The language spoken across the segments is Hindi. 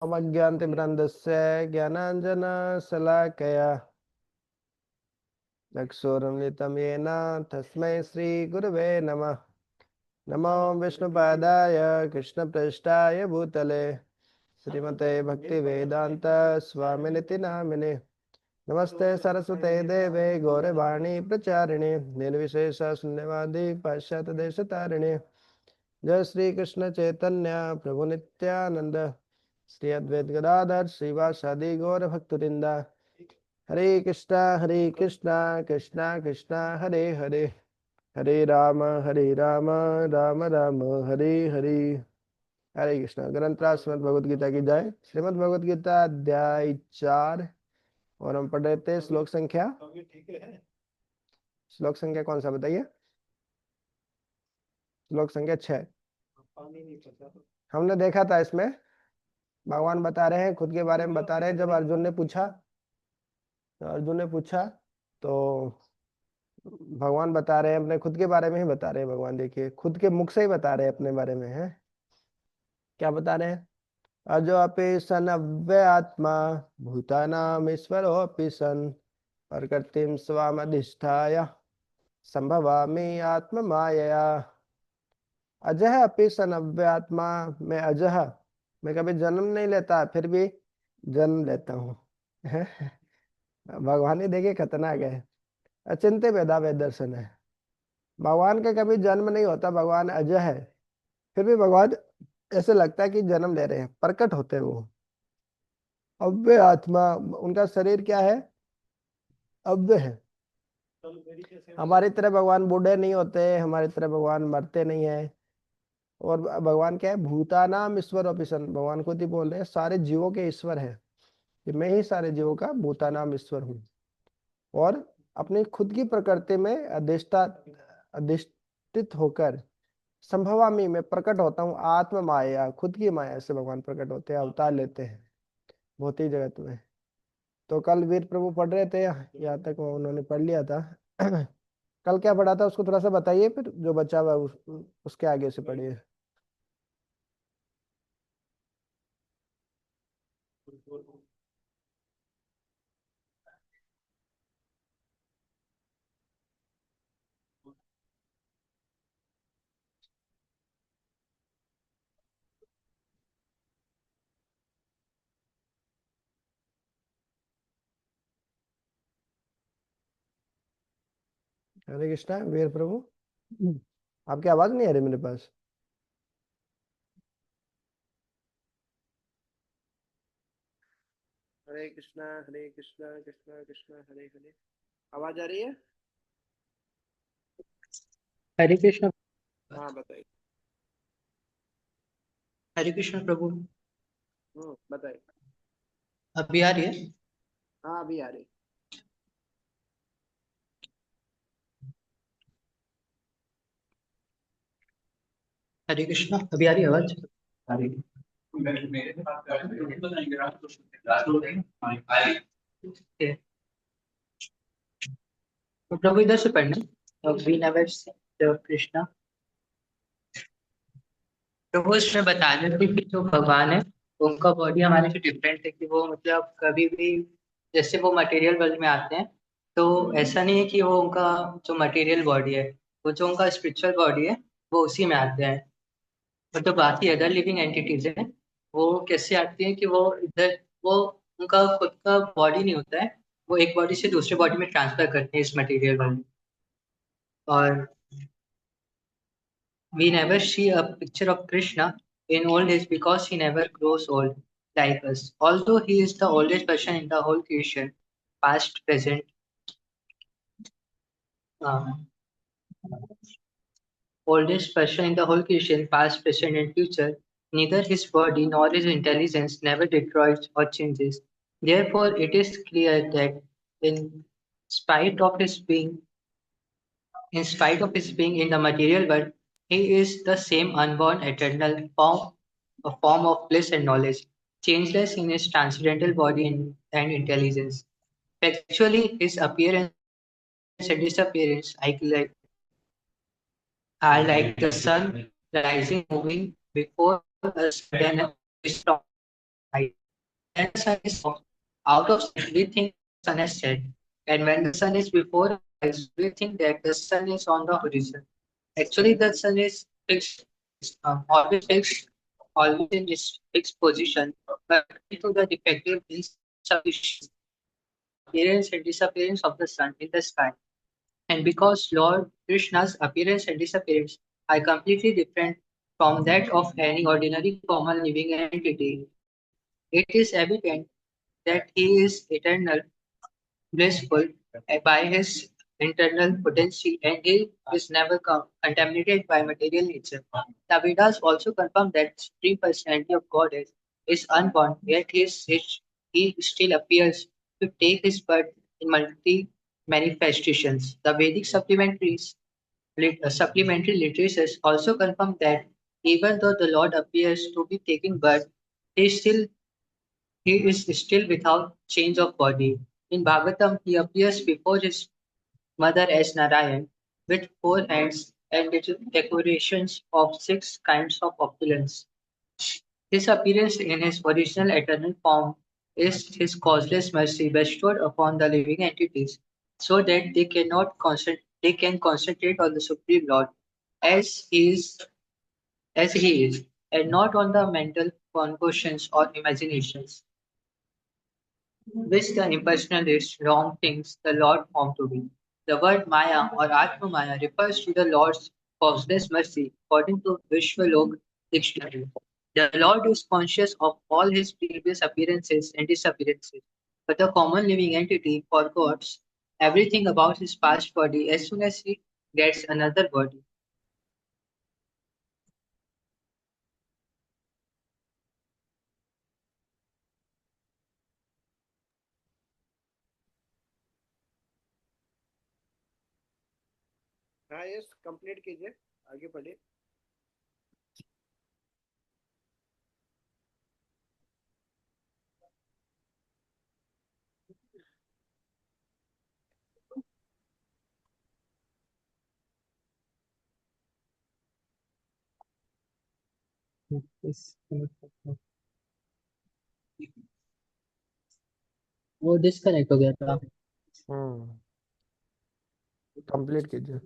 अवज्ञान्तिमृन्दस्य ज्ञानाञ्जनशलाकया चक्षुरुन्मिलितं येन तस्मै श्रीगुरवे नमः। नमो विष्णुपादाय कृष्णप्रेष्ठाय भूतले श्रीमते भक्तिवेदान्त स्वामिनिति नामिने। नमस्ते सरस्वते देवे गौरवाणी प्रचारिणे निर्विशेष शून्यवादी पाश्चात्य देशतारिणे। जय श्री कृष्ण चैतन्य प्रभु नित्यानंद श्री अद्वैत गदाधर श्रीवासादि गौर भक्तवृंदा। हरे कृष्णा कृष्णा कृष्णा हरे हरे, हरे राम राम राम हरे हरे। हरे कृष्णा। ग्रंथराज श्रीमद् भगवद गीता की जय। श्रीमद् भगवद गीता अध्याय 4 और हम पढ़ रहे थे श्लोक संख्या। श्लोक संख्या कौन सा बताइए? श्लोक संख्या 6। हमने देखा था इसमें भगवान बता रहे हैं, खुद के बारे में बता रहे हैं। जब अर्जुन ने पूछा तो भगवान बता रहे हैं, अपने खुद के बारे में ही बता रहे हैं। भगवान देखिए खुद के मुख से ही बता रहे हैं अपने बारे में। है क्या बता रहे हैं? अजो अपि सन अव्यय आत्मा भूतानाम ईश्वरोऽपि सन प्रकृतिम स्वामधिष्ठाय संभवामि आत्म मायया। अजह अपि सन अव्यय आत्मा, मैं अजह, मैं कभी जन्म नहीं लेता फिर भी जन्म लेता हूँ। भगवान ही देखिए खतरनाक है। अचिंत्य वेदा वेद दर्शन है। भगवान का कभी जन्म नहीं होता, भगवान अजय है, फिर भी भगवान ऐसे लगता है कि जन्म ले रहे हैं, प्रकट होते हैं वो। अव्यय आत्मा, उनका शरीर क्या है? अव्यय है। हमारी तरह भगवान बूढ़े नहीं होते, हमारी तरह भगवान मरते नहीं है। और भगवान क्या है? भूतानाम ईश्वर ऑपिशन, भगवान खुद ही बोल रहे हैं सारे जीवों के ईश्वर है, कि मैं ही सारे जीवों का भूतानाम ईश्वर हूँ। और अपनी खुद की प्रकृति में अधिष्ठित होकर संभवामी में प्रकट होता हूँ। आत्म माया, खुद की माया से भगवान प्रकट होते हैं, अवतार लेते हैं भौतिक जगत में। तो कल वीर प्रभु पढ़ रहे थे, यहाँ तक वो उन्होंने पढ़ लिया था। कल क्या पढ़ा था उसको थोड़ा सा बताइए, फिर जो बचा हुआ उसके आगे से पढ़िए। हरे कृष्णा वीर प्रभु। आपकी आवाज नहीं आ रही मेरे पास। हरे कृष्णा कृष्णा कृष्णा हरे हरे। आवाज आ रही है? हरे कृष्ण। हाँ बताइए। हरे कृष्ण प्रभु। बताइए। अभी आ रही है? हाँ अभी आ रही। हरे कृष्ण, अभी आ रही है आवाज? आ रही है। तो प्रभु इधर से पढ़ना। We never Krishna. प्रभु इसमें बता रहे थे कि जो भगवान है उनका बॉडी हमारे से डिफरेंट है, कि वो मतलब कभी भी जैसे वो मटेरियल वर्ल्ड में आते हैं तो ऐसा नहीं है कि वो उनका जो मटेरियल बॉडी है, वो जो उनका स्पिरिचुअल बॉडी है वो उसी में आते हैं। और जो बाकी अदर लिविंग एंटिटीज हैं वो कैसे आती है कि वो इधर वो उनका खुद का बॉडी नहीं होता है, वो एक बॉडी से दूसरे बॉडी में ट्रांसफर करते हैं इस मटेरियल वर्ल्ड में। और we never see a picture of Krishna in old age because he never grows old like us. Although he is the oldest person in the whole creation, past, present, uh, oldest person in the whole creation, past, present, and future, neither his body nor his intelligence never deteriorates or changes. Therefore, it is clear that in spite of his being in spite of his being in the material world, he is the same unborn eternal form, a form of bliss and knowledge, changeless in his transcendental body and intelligence. Actually, his appearance and disappearance are like the sun rising, moving before us, then storm. When the sun is out of sight, we think the sun has set. And when the sun is before our eyes, we think that the sun is on the horizon. Actually, the sun is fixed, always in its fixed position, but due to the defective insufficient appearance and disappearance of the sun in the sky. And because Lord Krishna's appearance and disappearance are completely different from that of any ordinary common living entity, it is evident that he is eternal, blissful by his internal potency, and he is never contaminated by material nature. The Vedas also confirm that Supreme Personality of Godhead is unborn, yet he still appears to take his birth in multi manifestations. The Vedic supplementary literatures also confirm that even though the Lord appears to be taking birth, he still he is still without change of body. In Bhagavatam, he appears before his mother as Narayan with four hands and with decorations of six kinds of opulence. His appearance in his original eternal form is his causeless mercy bestowed upon the living entities, so that they can concentrate on the Supreme Lord as he is, as he is, and not on the mental concussions or imaginations, which the impersonalist wrong thinks the Lord form to be. The word Maya or Atma Maya refers to the Lord's causeless mercy, according to Vishwalok dictionary. The Lord is conscious of all his previous appearances and disappearances, but the common living entity forgets everything about his past body as soon as he gets another body. हाँ, ये कंप्लीट कीजिए, आगे बढ़िए। वो डिस्कनेक्ट हो गया था। कंप्लीट कीजिए।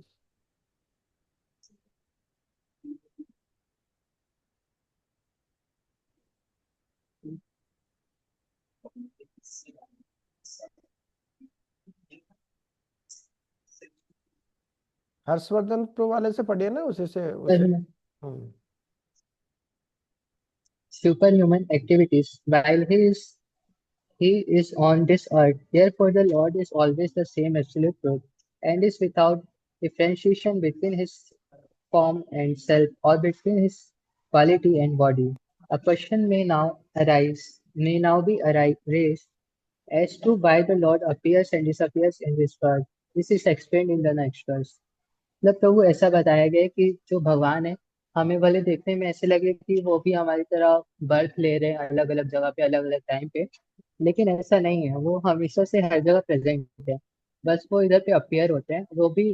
हर्षवर्धन प्रो वाले से पढ़िए ना, उसी से उसे। Superhuman activities while he is on this earth. Therefore, the Lord is always the same absolute truth and is without differentiation between his form and self or between his quality and body. A question may now be raised as to why the Lord appears and disappears in this world. This is explained in the next verse. मतलब प्रभु ऐसा बताया गया है कि जो भगवान है, हमें भले देखने में ऐसे लगे कि वो भी हमारी तरह बर्थ ले रहे हैं अलग अलग जगह पे अलग अलग टाइम पे, लेकिन ऐसा नहीं है। वो हमेशा से हर जगह प्रेजेंट है, बस वो इधर पे अपीयर होते हैं। वो भी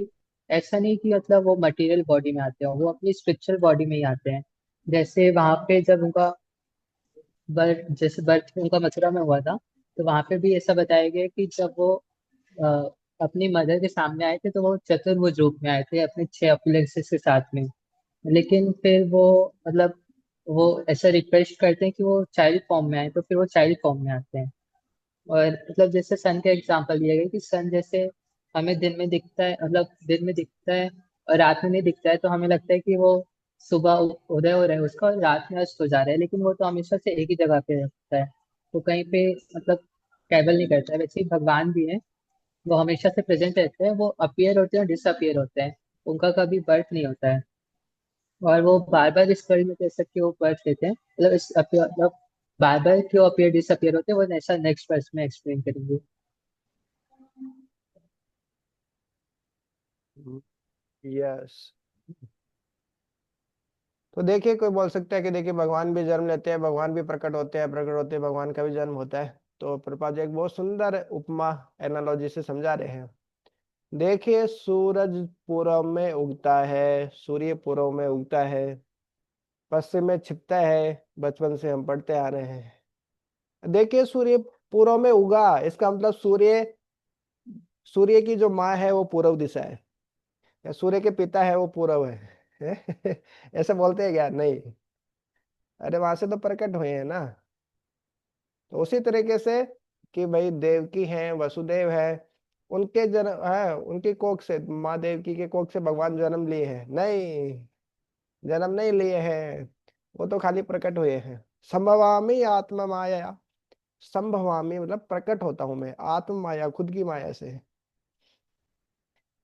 ऐसा नहीं कि मतलब वो मटेरियल बॉडी में आते हैं, वो अपनी स्पिरिचुअल बॉडी में ही आते हैं। जैसे वहां पे जब उनका बर्थ उनका मथुरा में हुआ था, तो वहां पे भी ऐसा बताया गया कि जब वो अ, अपनी मदर के सामने आए थे, तो वो चतुर्भुज रूप में आए थे अपने 6 अपुलेंसेस के साथ में। लेकिन फिर वो मतलब वो ऐसा रिक्वेस्ट करते हैं कि वो चाइल्ड फॉर्म में आए, तो फिर वो चाइल्ड फॉर्म में आते हैं। और मतलब जैसे सन का एग्जांपल दिया गया कि सन जैसे हमें दिन में दिखता है, मतलब दिन में दिखता है और रात में नहीं दिखता है, तो हमें लगता है कि वो सुबह उदय हो रहा है उसका और रात में अस्त हो जा रहा है, लेकिन वो तो हमेशा से एक ही जगह पे रहता है, तो कहीं पे मतलब ट्रैवल नहीं करता है। वैसे ही भगवान भी है, वो हमेशा से प्रेजेंट रहते हैं, वो अपीयर होते हैं और डिसअपियर होते हैं, उनका कभी बर्थ नहीं होता है। और वो बार बार इस वर्ल्ड में कह सकते वो बर्थ लेते हैं, मतलब इस अपीयर मतलब बार बार क्यों अपीयर डिसअपियर होते हैं, वो ऐसा नेक्स्ट वर्स में एक्सप्लेन करेंगे। यस। तो देखिए, कोई बोल सकता है कि देखिए भगवान भी जन्म लेते हैं, भगवान भी प्रकट होते हैं, प्रकट होते हैं, भगवान का भी जन्म होता है। तो प्रभुपाद जी एक बहुत सुंदर उपमा एनालॉजी से समझा रहे हैं। देखिए, सूरज पूरब में उगता है, सूर्य पूरब में उगता है, पश्चिम में छिपता है, बचपन से हम पढ़ते आ रहे हैं। देखिए सूर्य पूर्व में उगा, इसका मतलब सूर्य की जो माँ है वो पूर्व दिशा है, या सूर्य के पिता है वो पूर्व है। ऐसे बोलते हैं क्या? नहीं, अरे वहां से तो प्रकट हुए हैं ना। तो उसी तरीके से कि भाई देवकी है, वसुदेव है, उनके जन्म है, उनकी कोख से, माँ देवकी के कोख से भगवान जन्म लिए हैं? नहीं, जन्म नहीं लिए हैं, वो तो खाली प्रकट हुए हैं। संभवामी आत्मा माया, संभवामी मतलब प्रकट होता हूं मैं, आत्म माया खुद की माया से।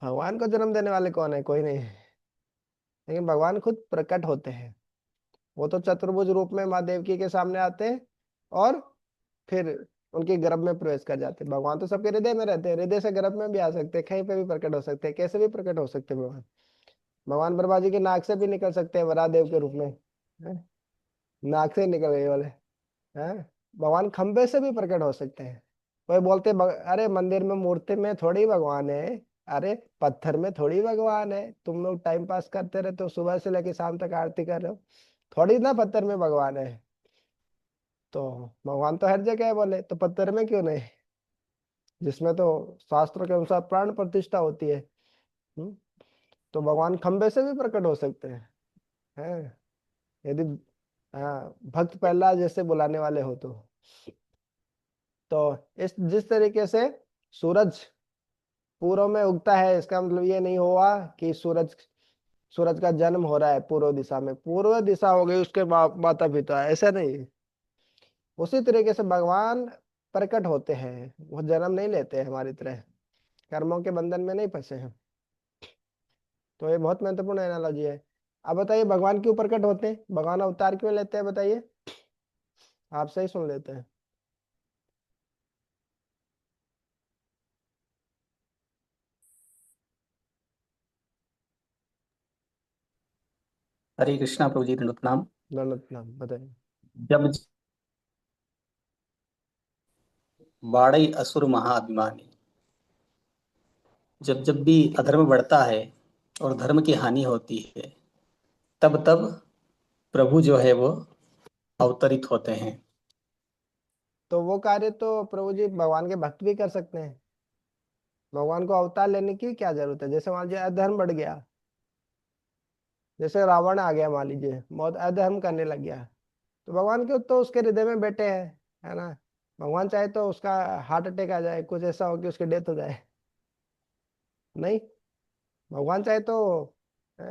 भगवान को जन्म देने वाले कौन है? कोई नहीं, लेकिन भगवान खुद प्रकट होते हैं। वो तो चतुर्भुज रूप में माँ देवकी के सामने आते हैं और फिर उनके गर्भ में प्रवेश कर जाते हैं। भगवान तो सबके हृदय में रहते हैं, हृदय से गर्भ में भी आ सकते हैं, कहीं पे भी प्रकट हो सकते हैं, कैसे भी प्रकट हो सकते हैं भगवान। भगवान ब्रह्मा जी के नाक से भी निकल सकते हैं वरादेव के रूप में, हैं? नाक से ही निकल गए बोले, हैं? भगवान खंबे से भी प्रकट हो सकते हैं। कोई बोलते अरे मंदिर में मूर्ति में थोड़ी भगवान है, अरे पत्थर में थोड़ी भगवान है, तुम लोग टाइम पास करते रहते हो, सुबह से लेकर शाम तक आरती कर रहे हो, थोड़ी ना पत्थर में भगवान है। तो भगवान तो हर जगह है बोले, तो पत्थर में क्यों नहीं? जिसमें तो शास्त्रों के अनुसार प्राण प्रतिष्ठा होती है। हम्म? तो भगवान खंबे से भी प्रकट हो सकते हैं यदि, हाँ, भक्त प्रहलाद जैसे बुलाने वाले हो तो इस जिस तरीके से सूरज पूर्व में उगता है, इसका मतलब ये नहीं हुआ कि सूरज का जन्म हो रहा है पूर्व दिशा में, पूर्व दिशा हो गई उसके माता पिता, ऐसा नहीं। उसी तरीके से भगवान प्रकट होते हैं, वो जन्म नहीं लेते हैं हमारी तरह, कर्मों के बंधन में नहीं फंसे हैं। तो ये बहुत महत्वपूर्ण एनालॉजी है। अब बताइए भगवान क्यों प्रकट होते हैं, भगवान अवतार क्यों लेते हैं, बताइए, आप सही सुन लेते हैं। हरे कृष्णा प्रभु जी, दंडवत नाम। गणत नाम बताइए। जब बाड़ई असुर महाअभिमानी, जब जब भी अधर्म बढ़ता है और धर्म की हानि होती है, तब तब प्रभु जो है वो अवतरित होते हैं। तो वो कार्य तो प्रभु जी भगवान के भक्त भी कर सकते हैं, भगवान को अवतार लेने की क्या जरूरत है? जैसे मान लीजिए अधर्म बढ़ गया, जैसे रावण आ गया, मान लीजिए बहुत अधर्म करने लग गया, तो भगवान क्यों तो उसके हृदय में बैठे हैं, है ना? भगवान चाहे तो उसका हार्ट अटैक आ जाए, कुछ ऐसा हो कि उसकी डेथ हो जाए, नहीं, भगवान चाहे तो अ,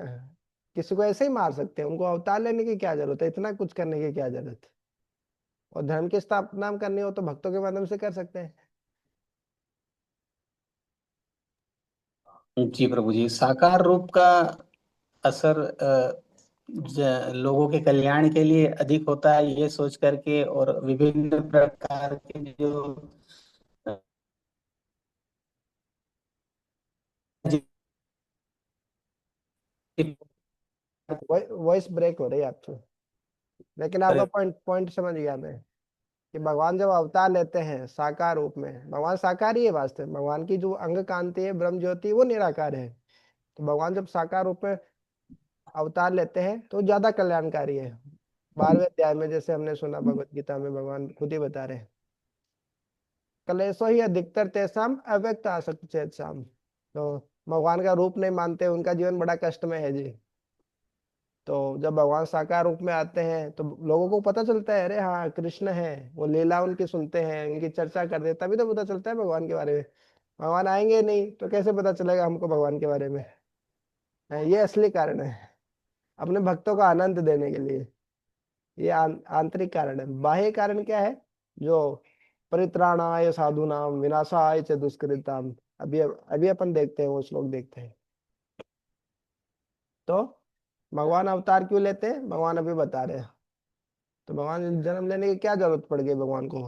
किसी को ऐसे ही मार सकते हैं, उनको अवतार लेने की क्या जरूरत है, इतना कुछ करने की क्या जरूरत है? और धर्म की स्थापना करनी हो तो भक्तों के माध्यम से कर सकते हैं। जी प्रभु जी, साकार रूप का असर लोगों के कल्याण के लिए अधिक होता है, ये सोच करके, और विभिन्न प्रकार के जो अ, वॉइस ब्रेक हो रही है आपकी, लेकिन आपका पॉइंट पॉइंट समझ गया मैं, कि भगवान जब अवतार लेते हैं साकार रूप में, भगवान साकार ही है वास्तव में, भगवान की जो अंग कांति है ब्रह्म ज्योति वो निराकार है। तो भगवान जब साकार रूप में अवतार लेते हैं तो ज्यादा कल्याणकारी है। 12वें अध्याय में जैसे हमने सुना भगवत गीता में भगवान खुद ही बता रहे हैं, कलेशो ही अधिकतर तेसाम अव्यक्त आसक्त चेतसाम। तो भगवान का रूप नहीं मानते, उनका जीवन बड़ा कष्ट में है जी। तो जब भगवान साकार रूप में आते हैं तो लोगों को पता चलता है, अरे हाँ कृष्ण है, वो लीला उनकी सुनते हैं, उनकी चर्चा करते हैं, तभी तो पता चलता है भगवान के बारे में। भगवान आएंगे नहीं तो कैसे पता चलेगा हमको भगवान के बारे में? ये असली कारण है, अपने भक्तों को आनंद देने के लिए। ये आंतरिक कारण है। बाह्य कारण क्या है? जो परित्राणाय साधुनाम विनाशाय च दुष्कृताम, अभी अभी अपन देखते हैं, वो श्लोक देखते हैं। तो भगवान अवतार क्यों लेते हैं, भगवान अभी बता रहे हैं। तो भगवान जन्म लेने की क्या जरूरत पड़ गई भगवान को?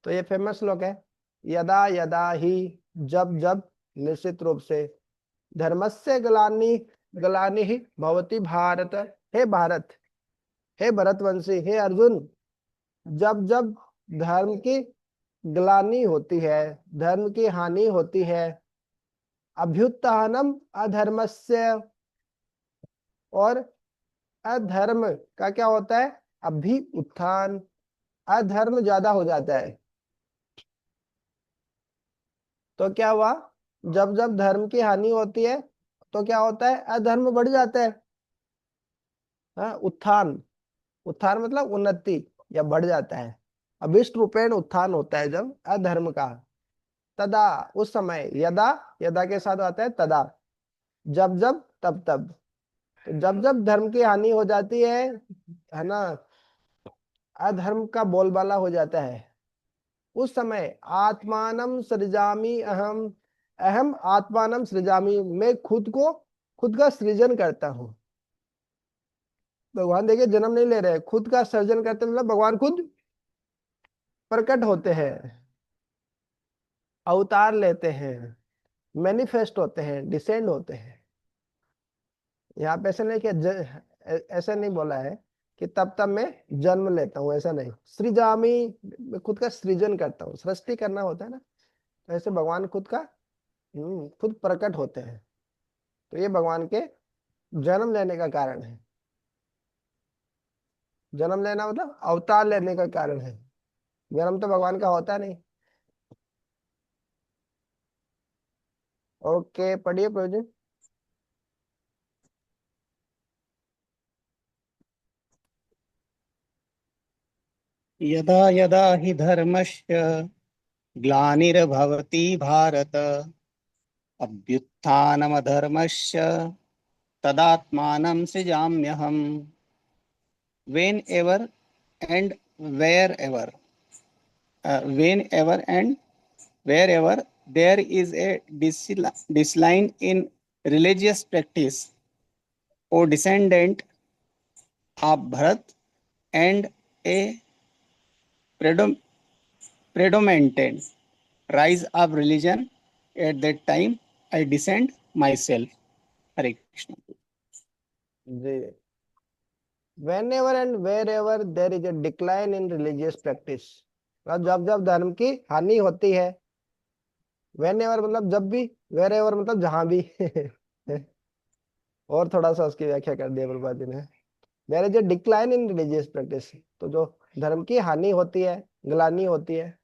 तो ये फेमस श्लोक है, यदा यदा ही, जब जब, निश्चित रूप से, धर्मस्य ग्लानि ग्लानि ही भवति भारत, हे भारत, हे भरतवंशी, हे अर्जुन, जब जब धर्म की ग्लानि होती है, धर्म की हानि होती है, अभ्युत्थानम अधर्मस्य, और अधर्म का क्या होता है? अभि उत्थान, अधर्म ज्यादा हो जाता है। तो क्या हुआ, जब जब धर्म की हानि होती है तो क्या होता है, अधर्म बढ़ जाता है। हाँ, उत्थान, उत्थान मतलब उन्नति या बढ़ जाता है। अभिष्ट रूपेण उत्थान होता है जब अधर्म का। तदा, उस समय, यदा, यदा के साथ आता है तदा, जब जब, तब तब। तो जब जब धर्म की हानि हो जाती है ना, अधर्म का बोलबाला हो जाता है, उस समय आत्मानम सृजामी अहम, अहम आत्मानम सृजामी, मैं खुद को, खुद का सृजन करता हूँ। भगवान देखिए जन्म नहीं ले रहे, खुद का सृजन करते मतलब भगवान खुद प्रकट होते हैं, अवतार लेते हैं, मैनिफेस्ट होते हैं, डिसेंड होते हैं। यहाँ पे ऐसा नहीं कि ऐसा नहीं बोला है कि तब तब मैं जन्म लेता हूँ, ऐसा नहीं। सृजामी, मैं खुद का सृजन करता हूँ, सृष्टि करना होता है ना, तो ऐसे भगवान खुद का खुद प्रकट होते हैं। तो ये भगवान के जन्म लेने का कारण है। जन्म लेना मतलब अवतार लेने का कारण है, जन्म तो भगवान का होता नहीं। ओके, पढ़िए प्रभु जी। यदा यदा हि धर्मस्य ग्लानिर्भवति Bharat अभ्युत्थानमधर्मस्य तदात्मानं सृजाम्यहम्। Whenever and wherever, whenever and wherever there is a decline in religious practice or descendant of Bharat and a predom- predominant rise of religion, at that time I descend myself. Hare Krishna. Ji, whenever and wherever there is a decline in religious practice, मतलब जब जब धर्म की हानि होती है। whenever मतलब जब भी, wherever मतलब जहां भी और थोड़ा सा उसकी व्याख्या कर दिया प्रभुपाद जी ने। There is a decline in religious practice, तो जो धर्म की हानि होती है, ग्लानि होती है।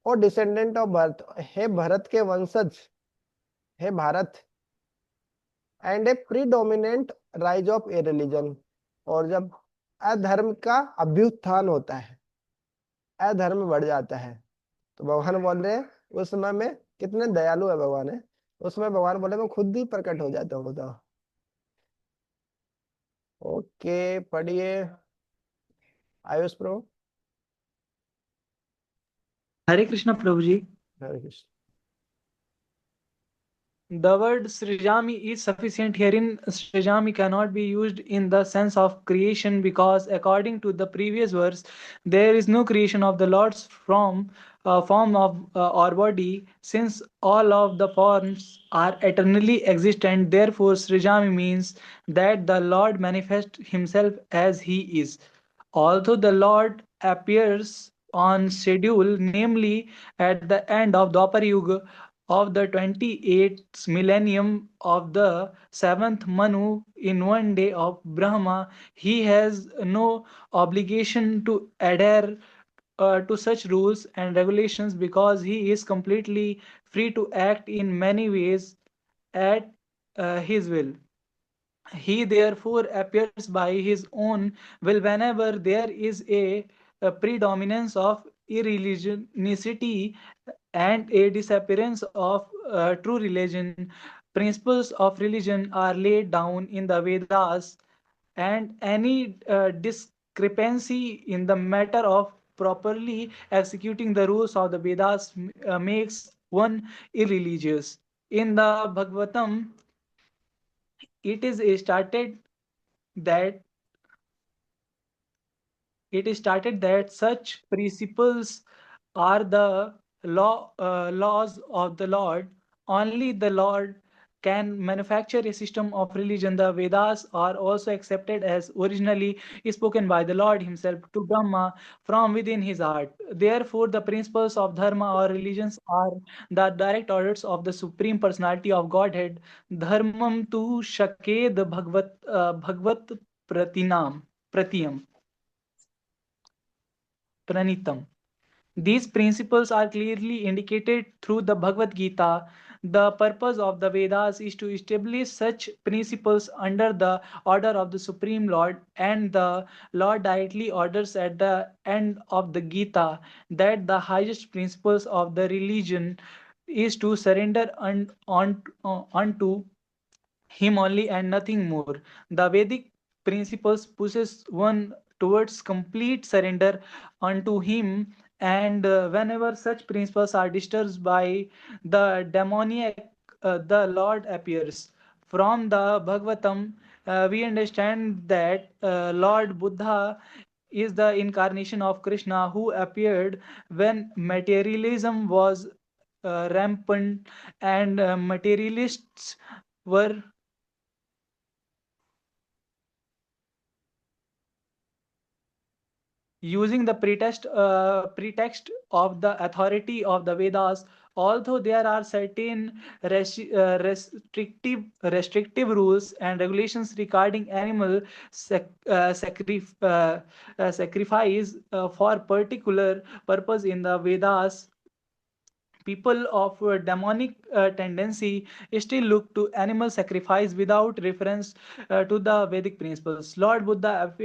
और डिसेंडेंट ऑफ भरत, हे भरत के वंशज, हे Bharat. And a predominant rise of a religion, और जब अधर्म का अभ्युत्थान होता है, अधर्म बढ़ जाता है, तो भगवान बोल रहे हैं उस समय में, कितने दयालु है भगवान है, उस समय भगवान बोले मैं खुद ही प्रकट हो जाता हूँ, बताओ। ओके, पढ़िए आयुष प्रभु। हरे कृष्ण प्रभु जी। हरे Krishna. The word Srijami is sufficient. Herein, Srijami cannot be used in the sense of creation because, according to the previous verse, there is no creation of the Lord's form of or body, since all of the forms are eternally existent. Therefore, Srijami means that the Lord manifests himself as he is. Although the Lord appears on schedule, namely at the end of Dwapar Yuga, of the 28th millennium of the 7th Manu in one day of Brahma, he has no obligation to adhere to such rules and regulations because he is completely free to act in many ways at his will. He therefore appears by his own will whenever there is a predominance of irreligiousity and a disappearance of true religion. Principles of religion are laid down in the Vedas, and any discrepancy in the matter of properly executing the rules of the Vedas makes one irreligious. In the Bhagavatam, it is stated that such principles are the laws of the Lord. Only the Lord can manufacture a system of religion. The Vedas are also accepted as originally spoken by the Lord himself to Brahma from within his heart. Therefore, the principles of dharma or religions are the direct orders of the Supreme Personality of Godhead. Dharmam tu shaked bhagvat pratinam pratiyam. Pranitam. These principles are clearly indicated through the Bhagavad Gita. The purpose of the Vedas is to establish such principles under the order of the Supreme Lord, and the Lord directly orders at the end of the Gita that the highest principles of the religion is to surrender unto him only and nothing more. The Vedic principles pushes one towards complete surrender unto him, and whenever such principles are disturbed by the demoniac, the Lord appears. From the Bhagavatam, we understand that Lord Buddha is the incarnation of Krishna who appeared when materialism was rampant, and materialists were using the pretext of the authority of the Vedas. Although there are certain restrictive rules and regulations regarding animal sacrifice for particular purpose in the Vedas, people of demonic tendency still look to animal sacrifice without reference to the Vedic principles. Lord Buddha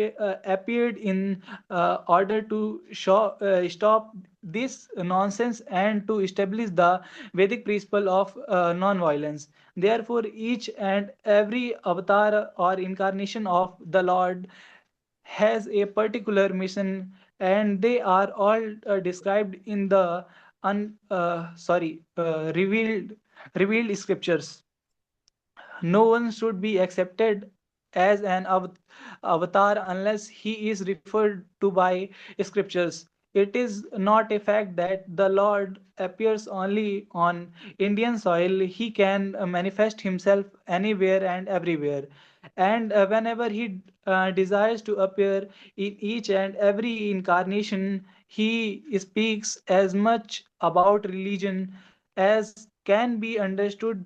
appeared in order to stop this nonsense and to establish the Vedic principle of non-violence. Therefore, each and every avatar or incarnation of the Lord has a particular mission, and they are all described in the revealed scriptures. No one should be accepted as an avatar unless he is referred to by scriptures. It is not a fact that the Lord appears only on Indian soil. He can manifest himself anywhere and everywhere. And whenever he desires to appear in each and every incarnation, he speaks as much about religion as can be understood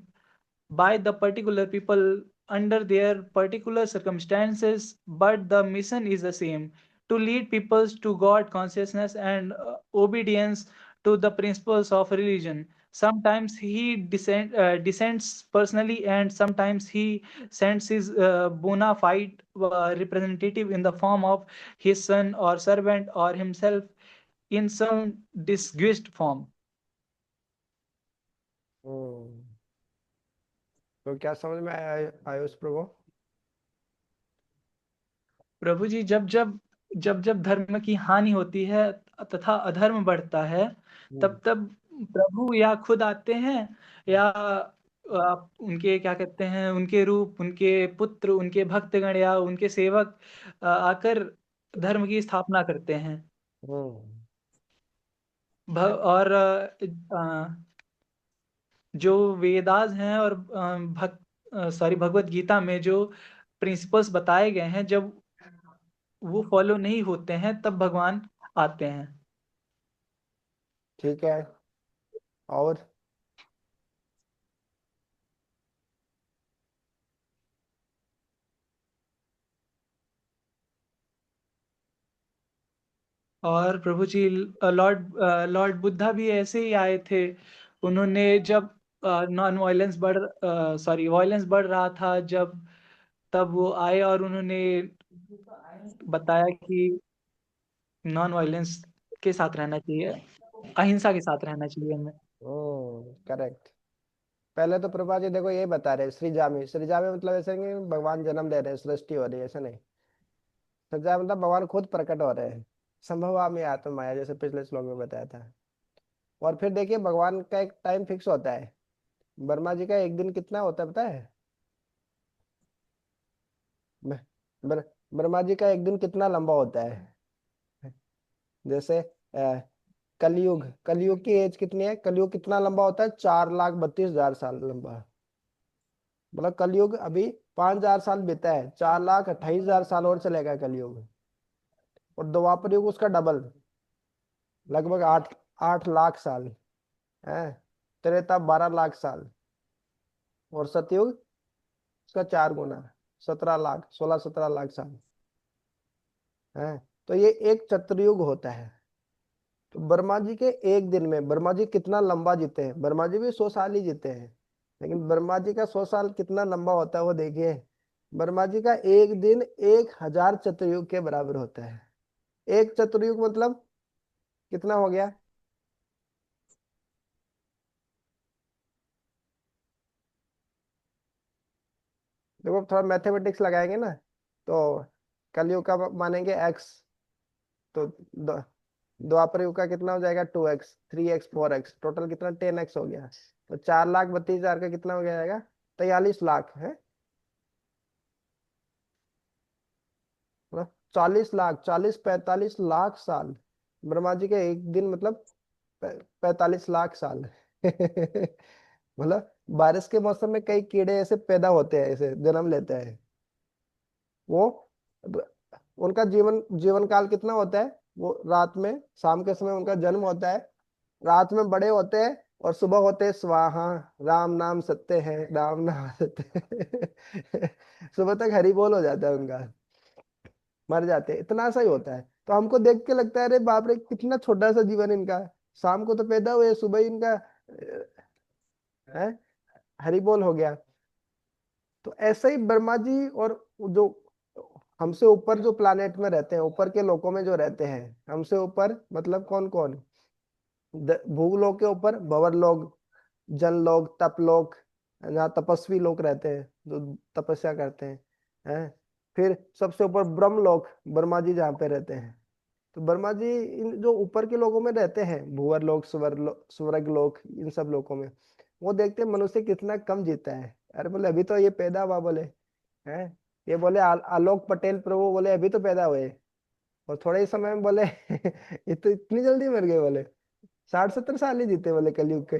by the particular people under their particular circumstances, but the mission is the same: to lead peoples to God consciousness and obedience to the principles of religion. Sometimes he descends personally, and sometimes he sends his bona fide representative in the form of his son or servant or himself in some disguised form. तो क्या समझ में आया आयुष प्रभु? प्रभु जी, जब धर्म की हानि होती है तथा अधर्म बढ़ता है, तब तब प्रभु या खुद आते हैं या उनके क्या कहते हैं, उनके रूप, उनके पुत्र, उनके भक्तगण या उनके सेवक आकर धर्म की स्थापना करते हैं। और जो वेदास हैं और भगवत गीता में जो प्रिंसिपल्स बताए गए हैं, जब वो फॉलो नहीं होते हैं तब भगवान आते हैं। ठीक है, और प्रभु जी, लॉर्ड बुद्धा भी ऐसे ही आए थे। उन्होंने जब वायलेंस बढ़ रहा था, तब वो आए और उन्होंने बताया कि नॉन वायलेंस के साथ रहना चाहिए, अहिंसा के साथ रहना चाहिए हमें। करेक्ट। पहले तो प्रभा जी देखो ये बता रहे श्रीजामी मतलब ऐसे कि भगवान जन्म ले रहे हैं, सृष्टि हो रही है, ऐसा नहीं। श्रीजामी मतलब भगवान खुद प्रकट हो रहे हैं, संभवामि आत्मा माया, जैसे पिछले श्लोक में बताया था। और फिर देखिए भगवान का एक टाइम फिक्स होता है। वर्मा जी का एक दिन कितना होता है पता है? वर्मा जी का एक दिन कितना लंबा होता है? जैसे कलयुग की एज कितनी है? कलयुग कितना लंबा होता है? 4,32,000 साल लंबा। मतलब कलयुग अभी 5,000 साल बीता है, 4,28,000 साल और चलेगा कलयुग। और द्वापर युग उसका डबल, लगभग 8 लाख साल है। त्रेता 12 लाख साल, और सतयुग उसका 4 गुना, 17 लाख, 16-17 लाख साल है। तो ये एक चतुर्युग होता है। तो ब्रह्मा जी के एक दिन में ब्रह्मा जी कितना लंबा जीते हैं? ब्रह्मा जी भी 100 साल ही जीते हैं, लेकिन ब्रह्मा जी का 100 साल कितना लंबा होता है वो देखिए। ब्रह्मा जी का एक दिन 1000 चतुर्युग के बराबर होता है। एक चतुर्युग मतलब कितना हो गया? देखो थोड़ा मैथमेटिक्स लगाएंगे ना, तो कलयुग का मानेंगे x, तो द्वापर युग का कितना हो जाएगा? 2x, 3x, 4x, टोटल कितना? 10x हो गया। तो 4,32,000 का कितना हो जाएगा? 43 लाख है, मतलब 40 लाख, 40-45 लाख साल। ब्रह्मा जी के एक दिन मतलब 45 लाख साल। मतलब बारिश के मौसम में कई कीड़े ऐसे पैदा होते हैं, ऐसे जन्म लेते हैं। वो उनका जीवन काल कितना होता है? वो रात में, शाम के समय उनका जन्म होता है, रात में बड़े होते हैं और सुबह होते हैं स्वाहा, राम नाम सत्य है, राम नाम सत्य है। सुबह तक हरि बोल हो जाता है उनका, मर जाते हैं, इतना सा ही होता है। तो हमको देख के लगता है अरे बाप रे कितना छोटा सा जीवन इनका, शाम को तो पैदा हुए, सुबह ही इनका है हरि बोल हो गया। तो ऐसे ही ब्रह्मा जी और जो हमसे ऊपर जो प्लानेट में रहते हैं, ऊपर के लोकों में जो रहते हैं, हमसे ऊपर मतलब कौन कौन? भूलोक के ऊपर भंवर लोग, जन लोग, तप लोग, जहाँ तपस्वी लोग रहते हैं जो तपस्या करते हैं। फिर सबसे ऊपर ब्रह्म लोक, ब्रह्मा जी जहाँ पे रहते हैं। तो ब्रह्मा जी इन जो ऊपर के लोगों में रहते हैं, भूवर लोक, स्वर्ग लोक, इन सब लोगों में, वो देखते हैं मनुष्य कितना कम जीता है। अरे बोले अभी तो ये पैदा हुआ, बोले हैं, ये बोले आलोक पटेल प्रभु बोले अभी तो पैदा हुए, और थोड़े ही समय में बोले ये तो इतनी जल्दी मर गए, बोले 60-70 साल ही जीते बोले कलयुग के।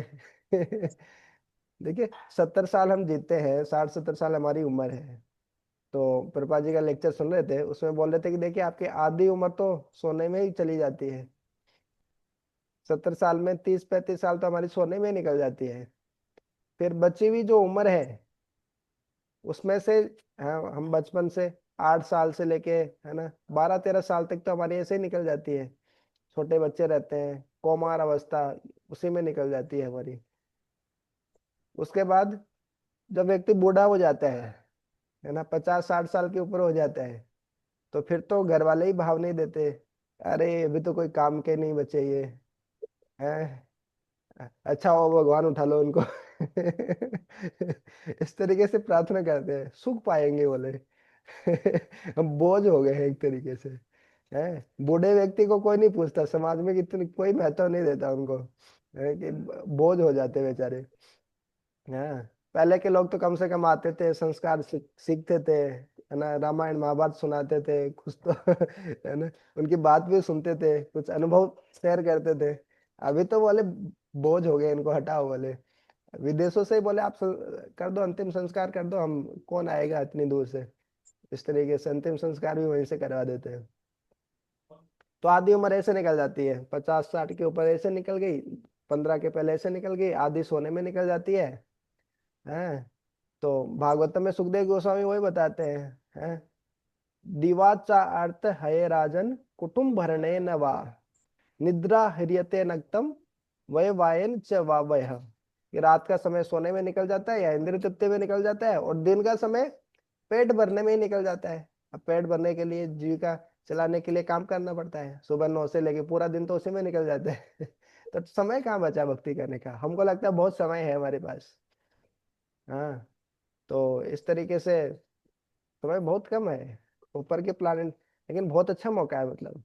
देखिए 70 साल हम जीते हैं, 60-70 साल हमारी उम्र है। तो प्रभुपाद जी का लेक्चर सुन रहे थे, उसमें बोल रहे थे कि देखिए आपकी आधी उम्र तो सोने में ही चली जाती है। 70 साल में 30-35 साल तो हमारी सोने में ही निकल जाती है। फिर बची हुई जो उम्र है उसमें से, हाँ, हम बचपन से 8 साल से लेके, है ना, 12-13 साल तक तो हमारी ऐसे ही निकल जाती है। छोटे बच्चे रहते हैं, कौमार अवस्था, उसी में निकल जाती है हमारी। उसके बाद जब व्यक्ति बूढ़ा हो जाता है ना, 50-60 साल के ऊपर हो जाता है, तो फिर तो घर वाले ही भाव नहीं देते, अरे अभी तो कोई काम के नहीं बचे ये है, अच्छा हो भगवान उठा लो उनको। इस तरीके से प्रार्थना करते हैं, सुख पाएंगे बोले। हम बोझ हो गए हैं एक तरीके से, है। बूढ़े व्यक्ति को कोई नहीं पूछता समाज में, कितनी कोई महत्व नहीं देता उनको, है कि बोझ हो जाते बेचारे। हाँ, पहले के लोग तो कम से कम आते थे, संस्कार सीखते थे, है ना, रामायण महाभारत सुनाते थे कुछ तो। है ना, उनकी बात भी सुनते थे, कुछ अनुभव शेयर करते थे। अभी तो बोले बोझ हो गए, इनको हटाओ बोले। विदेशों से ही बोले आप कर दो, अंतिम संस्कार कर दो, हम कौन आएगा इतनी दूर से। इस तरीके से अंतिम संस्कार भी वहीं से करवा देते हैं। तो आधी उम्र ऐसे निकल जाती है, 50-60 के ऊपर ऐसे निकल गई, 15 के पहले ऐसे निकल गई, आधी सोने में निकल जाती है। तो भागवतम में सुखदेव गोस्वामी वही बताते हैं। दिवाचा अर्थ हये राजन कुटुंब भरणे न वा, निद्रा हृयते नक्तम वय वायन च वावय। कि रात का समय सोने में निकल जाता है या इंद्रिय तृप्ति में निकल जाता है, और दिन का समय पेट भरने में ही निकल जाता है। अब पेट भरने के लिए, जीविका चलाने के लिए काम करना पड़ता है, सुबह 9 से लेके पूरा दिन तो उसी में निकल जाता है। तो समय कहाँ बचा भक्ति करने का? हमको लगता है बहुत समय है हमारे पास। हाँ, तो इस तरीके से समय बहुत कम है ऊपर के प्लानिट, लेकिन बहुत अच्छा मौका है। मतलब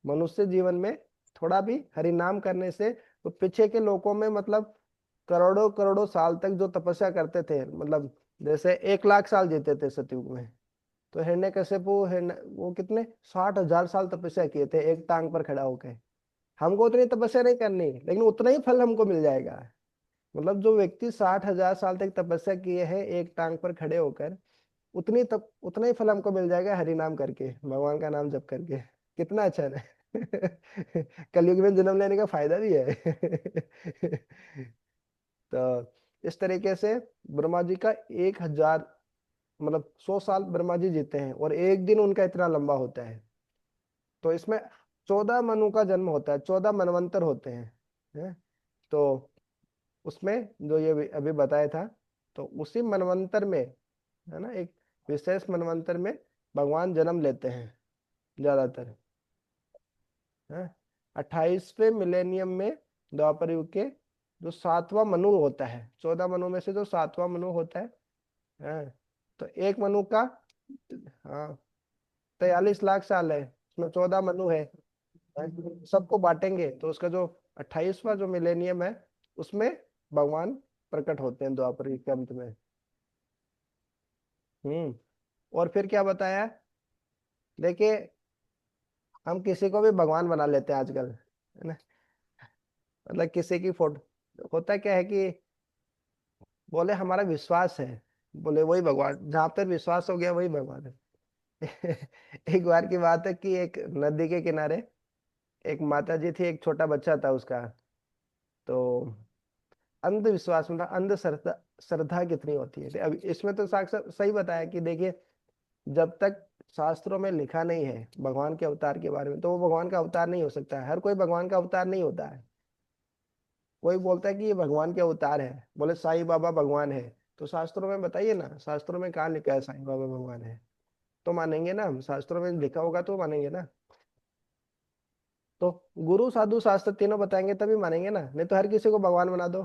मनुष्य जीवन में थोड़ा भी हरि नाम करने से, तो पीछे के लोगों में मतलब करोड़ों करोड़ों साल तक जो तपस्या करते थे, मतलब जैसे 1 लाख साल जीते थे सतयुग में, तो हिरण्यकशिपु वो कितने 60,000 साल तपस्या किए थे एक टांग पर खड़ा होकर। हमको उतनी तपस्या नहीं करनी, लेकिन उतना ही फल हमको मिल जाएगा। मतलब जो व्यक्ति 60,000 साल तक तपस्या किए हैं एक टांग पर खड़े होकर, उतना ही फल हमको मिल जाएगा हरि नाम करके, भगवान का नाम जप करके। कितना अच्छा है। कलयुग में जन्म लेने का फायदा भी है। तो इस तरीके से ब्रह्मा जी का 1000, मतलब 100 साल ब्रह्मा जी जीते हैं, और एक दिन उनका इतना लंबा होता है। तो इसमें 14 मनु का जन्म होता है, 14 मनवंतर होते हैं। तो उसमें जो ये अभी बताया था, तो उसी मनवंतर में, है ना, एक विशेष मनवंतर में भगवान जन्म लेते हैं ज्यादातर। 28वें मिलेनियम में द्वापर युग के जो 7वां मनु होता है, 14 मनु में से जो 7वां मनु होता है, तो एक मनु का 43 लाख साल है, उसमें 14 मनु है। सबको बांटेंगे तो उसका जो 28वां जो मिलेनियम है उसमें भगवान प्रकट होते हैं द्वापर युग के अंत में। और फिर क्या बताया, देखिए हम किसी को भी भगवान बना लेते हैं आजकल, है ना। मतलब किसी की फोटो, होता क्या है कि बोले हमारा विश्वास है, बोले वही भगवान, जहां पर विश्वास हो गया वही भगवान है। एक बार की बात है कि एक नदी के किनारे एक माता जी थी, एक छोटा बच्चा था उसका। तो अंधविश्वास में था, अंध श्रद्धा, श्रद्धा कितनी होती है। अब इसमें तो साक्षात सही बताया कि देखिए, जब तक शास्त्रों में लिखा नहीं है भगवान के अवतार के बारे में, तो वो भगवान का अवतार नहीं हो सकता है। हर कोई भगवान का अवतार नहीं होता है। कोई बोलता है कि ये भगवान के अवतार है, बोले साईं बाबा भगवान है, तो शास्त्रों में बताइए ना, शास्त्रों में कहाँ लिखा है साईं बाबा भगवान है? तो मानेंगे ना हम, शास्त्रों में लिखा होगा तो मानेंगे ना। तो गुरु साधु शास्त्र तीनों बताएंगे तभी मानेंगे ना, नहीं तो हर किसी को भगवान बना दो,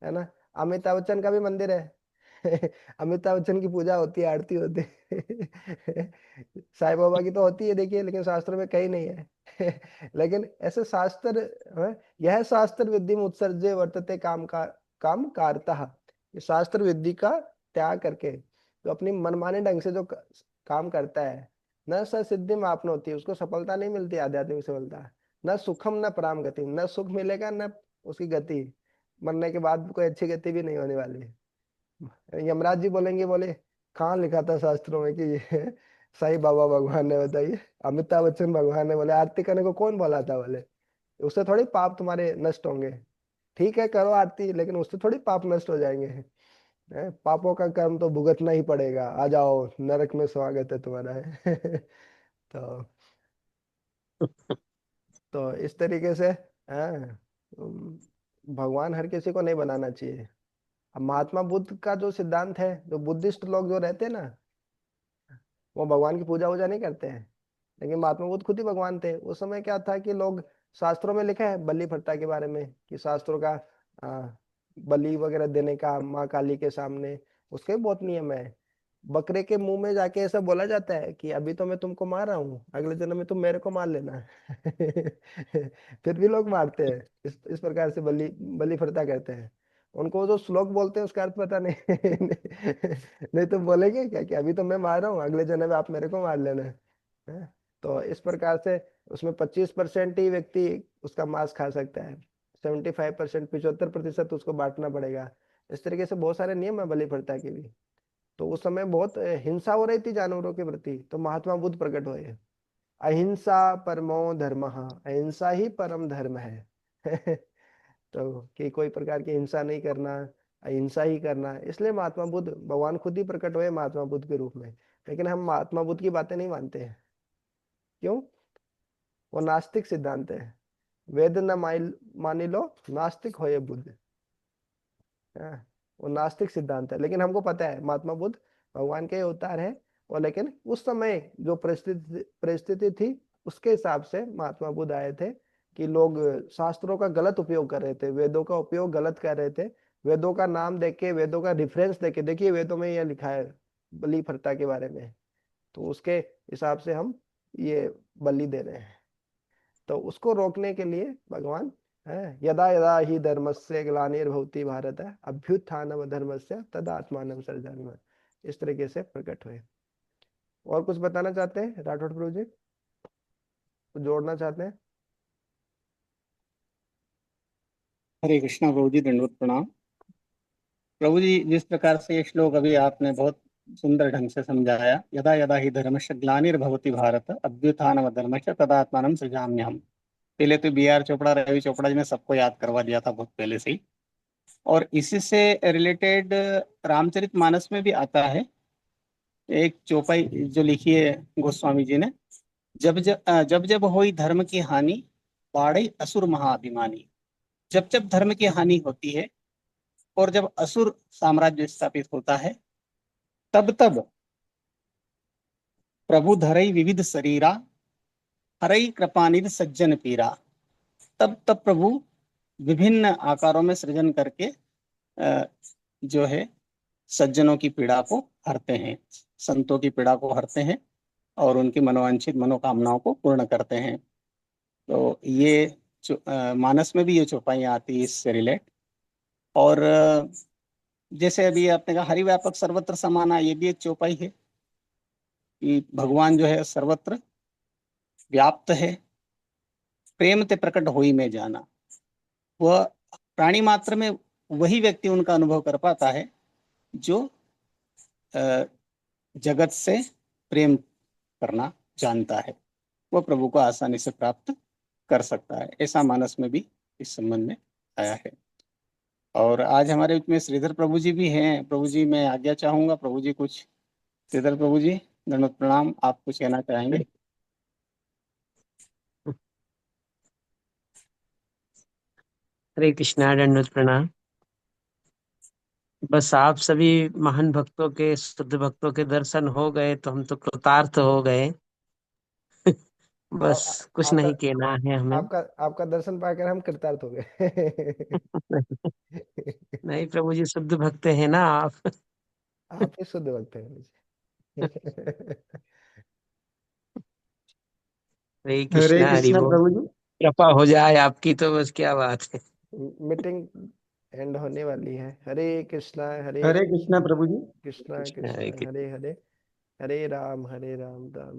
है ना। अमिताभ बच्चन का भी मंदिर है। अमिताभ बच्चन की पूजा होती है, आरती होती है। साईं बाबा की तो होती है देखिए, लेकिन शास्त्र में कहीं नहीं है। लेकिन ऐसे शास्त्र, यह शास्त्र विद्धि उत्सर्जे वर्तते काम का काम कारता, ये शास्त्र विद्धि का त्याग करके जो अपनी मनमाने ढंग से जो काम करता है, न स सिद्धि मापन होती है, उसको सफलता नहीं मिलती, आध्यात्मिक सफलता। न सुखम न पराम गति, न सुख मिलेगा न उसकी गति, मरने के बाद कोई अच्छी गति भी नहीं होने वाली है। यमराज जी बोलेंगे, बोले कहाँ लिखा था शास्त्रों में कि ये साईं बाबा भगवान ने, बताइए। अमिताभ बच्चन भगवान ने, बोले आरती करने को कौन बोला था? बोले उससे थोड़ी पाप तुम्हारे नष्ट होंगे। ठीक है करो आरती, लेकिन उससे थोड़ी पाप नष्ट हो जाएंगे। पापों का कर्म तो भुगतना ही पड़ेगा, आ जाओ नरक में स्वागत है तुम्हारा है। तो इस तरीके से, भगवान हर किसी को नहीं बनाना चाहिए। अब महात्मा बुद्ध का जो सिद्धांत है, जो बुद्धिस्ट लोग जो रहते हैं ना, वो भगवान की पूजा वूजा नहीं करते हैं, लेकिन महात्मा बुद्ध खुद ही भगवान थे। उस समय क्या था कि लोग, शास्त्रों में लिखा है बलि प्रथा के बारे में कि शास्त्रों का आ, बलि वगैरह देने का माँ काली के सामने, उसके भी बहुत नियम है। बकरे के मुंह में जाके ऐसा बोला जाता है कि अभी तो मैं तुमको मार रहा हूँ, अगले जन्म में तुम मेरे को मार लेना। फिर भी लोग मारते हैं, इस प्रकार से बलि बलि प्रथा करते हैं। उनको जो श्लोक बोलते हैं उसका अर्थ पता नहीं। नहीं तो बोलेंगे क्या कि अभी तो मैं मार रहा हूँ, अगले जन्म में आप मेरे को मार लेना है। तो इस प्रकार से उसमें 25% ही व्यक्ति उसका मांस खा सकता है, 75%, 75% उसको बांटना पड़ेगा। इस तरीके से बहुत सारे नियम है बलि प्रथा के भी। तो उस समय बहुत हिंसा हो रही थी जानवरों के प्रति, तो महात्मा बुद्ध प्रकट हुए। अहिंसा परमो धर्म, अहिंसा ही परम धर्म है। तो कि कोई प्रकार की हिंसा नहीं करना, अहिंसा ही करना। इसलिए महात्मा बुद्ध, भगवान खुद ही प्रकट हुए महात्मा बुद्ध के रूप में। लेकिन हम महात्मा बुद्ध की बातें नहीं मानते हैं। क्यों? वो नास्तिक सिद्धांत है। वेद न मानी लो, नास्तिक हो ये बुद्ध। वो नास्तिक सिद्धांत है। लेकिन हमको पता है महात्मा बुद्ध भगवान के अवतार है। और लेकिन उस समय जो परिस्थिति थी, उसके हिसाब से महात्मा बुद्ध आए थे कि लोग शास्त्रों का गलत उपयोग कर रहे थे, वेदों का उपयोग गलत कर रहे थे। वेदों का नाम देके, वेदों का रेफरेंस देके, देखिए वेदों में यह लिखा है बलि प्रथा के बारे में, तो उसके हिसाब से हम ये बलि दे रहे हैं। तो उसको रोकने के लिए भगवान है, यदा यदा ही धर्मस्य ग्लानिर्भवति भारत अभ्युत्थानम धर्मस्य तदात्मानं सृजाम्यहम्, इस तरीके से प्रकट हुए। और कुछ बताना चाहते हैं राठौड़ प्रभु जी? कुछ जोड़ना चाहते हैं? हरे कृष्णा प्रभु जी, दंडवत प्रणाम। प्रभु जी, जिस प्रकार से ये श्लोक अभी आपने बहुत सुंदर ढंग से समझाया, यदा यदा ही धर्मस्य ग्लानिर्भवति भारत अभ्युत्थानम धर्मस्य तदात्मानं सृजाम्यहम्। पहले तो BR चोपड़ा, रवि चोपड़ा जी ने सबको याद करवा दिया था बहुत पहले से ही। और इसी से रिलेटेड रामचरितमानस में भी आता है एक चौपाई जो लिखी है गोस्वामी जी ने, जब जब होई धर्म की हानि, बाढ़ई असुर महाअभिमानी। जब जब धर्म की हानि होती है और जब असुर साम्राज्य स्थापित होता है, तब तब प्रभु धरई विविध शरीरा, हरई कृपानिधि सज्जन पीरा। तब तब प्रभु विभिन्न आकारों में सृजन करके जो है सज्जनों की पीड़ा को हरते हैं, संतों की पीड़ा को हरते हैं और उनकी मनोवांछित मनोकामनाओं को पूर्ण करते हैं। तो ये मानस में भी ये चौपाइयाँ आती है इससे रिलेट। और जैसे अभी आपने कहा हरिव्यापक सर्वत्र समाना, ये भी एक चौपाई है कि भगवान जो है सर्वत्र व्याप्त है, प्रेम ते प्रकट होई में जाना। वह प्राणी मात्र में वही व्यक्ति उनका अनुभव कर पाता है जो जगत से प्रेम करना जानता है, वह प्रभु को आसानी से प्राप्त कर सकता है। ऐसा मानस में भी इस संबंध में आया है। और आज हमारे बीच में श्रीधर प्रभु जी भी हैं। प्रभु जी मैं आज्ञा चाहूंगा, प्रभु जी कुछ। श्रीधर प्रभु जी दंडवत प्रणाम, आप कुछ कहना चाहेंगे? हरे कृष्णा, दंडवत प्रणाम। बस आप सभी महान भक्तों के, शुद्ध भक्तों के दर्शन हो गए तो हम तो कृतार्थ हो गए। बस कुछ आपका नहीं कहना है हमें। आपका आपका दर्शन पाकर हम कृतार्थ हो गए। नहीं प्रभु जी, शुद्ध भक्त है ना आप। आप ही शुद्ध भक्त हैं मुझे। हरे हरे कृष्णा, हरि कृष्णा बोल। प्रभु जी। कृपा हो जाए आपकी तो बस क्या बात है। मीटिंग एंड होने वाली है। हरे कृष्णा हरे कृष्णा प्रभु जी। कृष्णा कृष्णा, कृष्णा हरे कृष्णा। हरे हरे, हरे राम राम